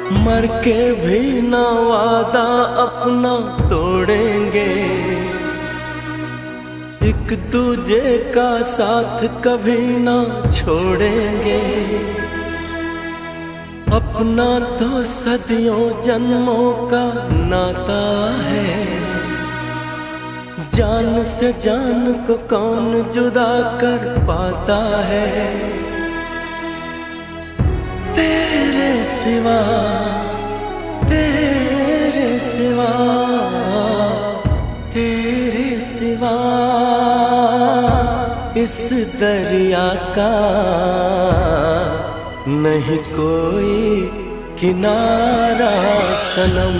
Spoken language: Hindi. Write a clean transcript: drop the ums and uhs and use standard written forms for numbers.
मर के भी ना वादा अपना तोड़ेंगे, एक दूजे का साथ कभी ना छोड़ेंगे। अपना तो सदियों जन्मों का नाता है, जान से जान को कौन जुदा कर पाता है। तेरे सिवा, तेरे सिवा, तेरे सिवा इस दरिया का नहीं कोई किनारा सनम।